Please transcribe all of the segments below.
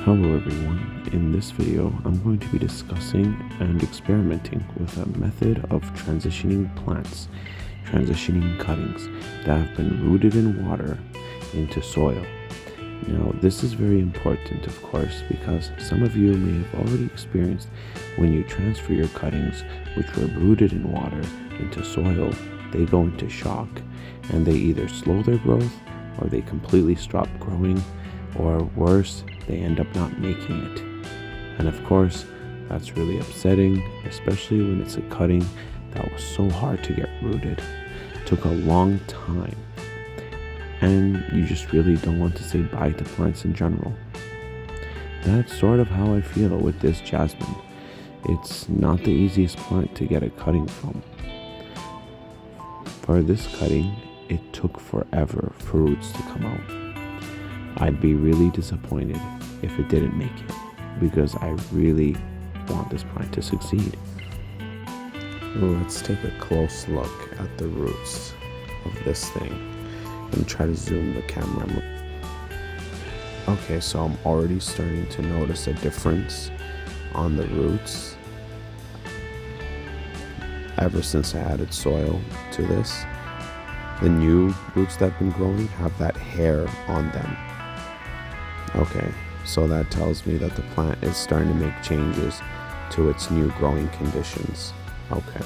Hello everyone, in this video I'm going to be discussing and experimenting with a method of transitioning plants, transitioning cuttings that have been rooted in water into soil. Now this is very important of course because some of you may have already experienced when you transfer your cuttings which were rooted in water into soil, they go into shock and they either slow their growth or they completely stop growing, or worse, they end up not making it. And of course, that's really upsetting, especially when it's a cutting that was so hard to get rooted. It took a long time. And you just really don't want to say bye to plants in general. That's sort of how I feel with this jasmine. It's not the easiest plant to get a cutting from. For this cutting, it took forever for roots to come out. I'd be really disappointed if it didn't make it, because I really want this plant to succeed. Let's take a close look at the roots of this thing and try to zoom the camera. Okay, so I'm already starting to notice a difference on the roots ever since I added soil to this. The new roots that have been growing have that hair on them. Okay, so that tells me that the plant is starting to make changes to its new growing conditions. Okay,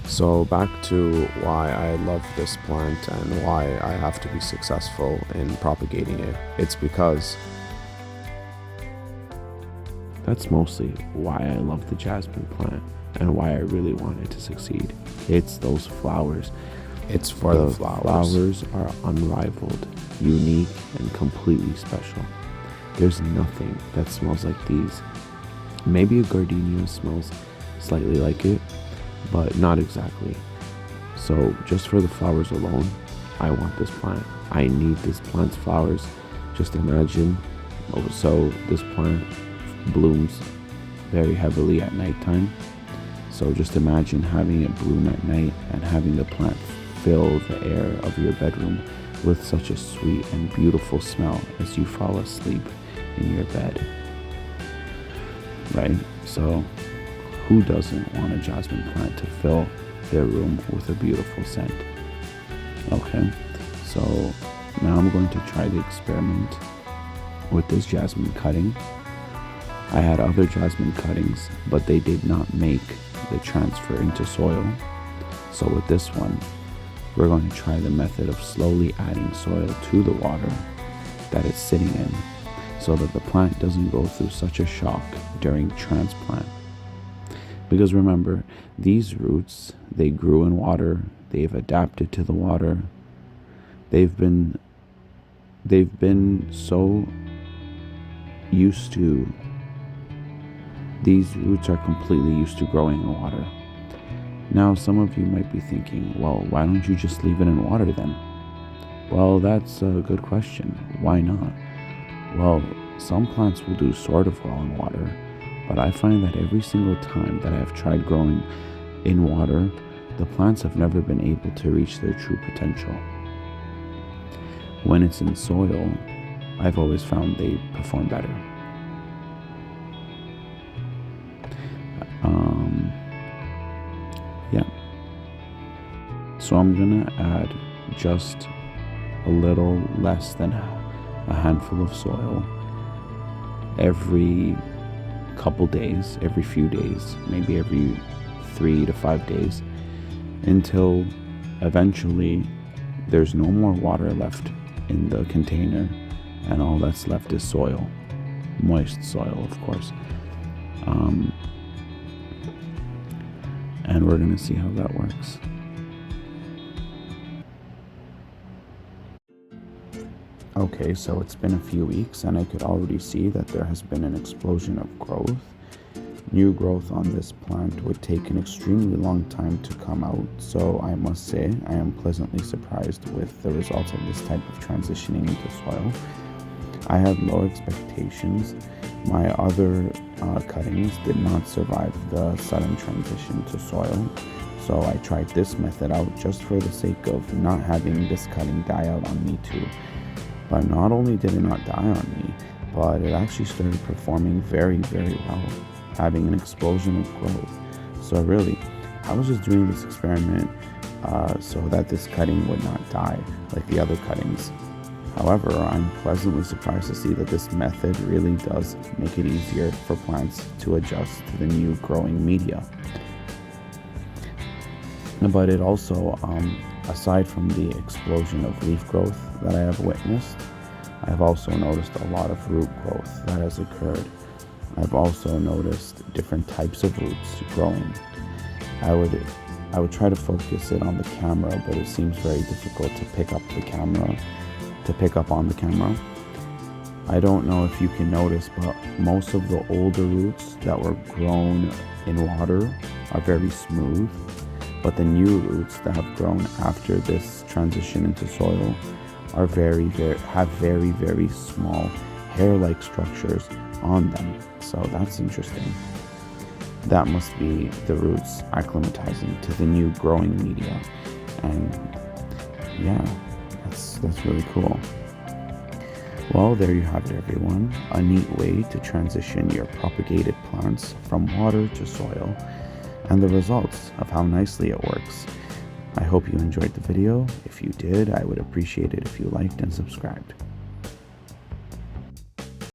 so back to why I love this plant and why I have to be successful in propagating it. It's because that's mostly why I love the jasmine plant and why I really want it to succeed. It's those flowers. It's for the flowers are unrivaled, unique, and completely special. There's nothing that smells like these. Maybe a gardenia smells slightly like it, but not exactly. So just for the flowers alone, I want this plant. I need this plant's flowers. Just imagine, so this plant blooms very heavily at nighttime. So just imagine having it bloom at night and having the plant fill the air of your bedroom with such a sweet and beautiful smell as you fall asleep in your bed. Right? So who doesn't want a jasmine plant to fill their room with a beautiful scent? Okay, so now I'm going to try the experiment with this jasmine cutting. I had other jasmine cuttings, but they did not make the transfer into soil. So with this one, we're going to try the method of slowly adding soil to the water that it's sitting in so that the plant doesn't go through such a shock during transplant. Because remember, these roots, they grew in water, they've adapted to the water, they've been so used to, these roots are completely used to growing in water. Now, some of you might be thinking, well, why don't you just leave it in water then? Well, that's a good question. Why not? Well, some plants will do sort of well in water, but I find that every single time that I've tried growing in water, the plants have never been able to reach their true potential. When it's in soil, I've always found they perform better. So I'm gonna add just a little less than a handful of soil every couple days, every few days, maybe every 3 to 5 days, until eventually there's no more water left in the container and all that's left is soil, moist soil of course. And we're gonna see how that works. Okay, so it's been a few weeks and I could already see that there has been an explosion of growth. New growth on this plant would take an extremely long time to come out, so I must say I am pleasantly surprised with the results of this type of transitioning into soil. I had low expectations. My other cuttings did not survive the sudden transition to soil, so I tried this method out just for the sake of not having this cutting die out on me too. But not only did it not die on me, but it actually started performing very, very well, having an explosion of growth. So really, I was just doing this experiment so that this cutting would not die like the other cuttings. However, I'm pleasantly surprised to see that this method really does make it easier for plants to adjust to the new growing media. But it also, aside from the explosion of leaf growth that I have witnessed, I've also noticed a lot of root growth that has occurred. I've also noticed different types of roots growing. I would try to focus it on the camera, but it seems very difficult to pick up on the camera. I don't know if you can notice, but most of the older roots that were grown in water are very smooth, but the new roots that have grown after this transition into soil are have very small hair-like structures on them. So that's interesting. That must be the roots acclimatizing to the new growing media. And yeah, that's really cool. Well, there you have it, everyone. A neat way to transition your propagated plants from water to soil, and the results of how nicely it works. I hope you enjoyed the video. If you did, I would appreciate it if you liked and subscribed.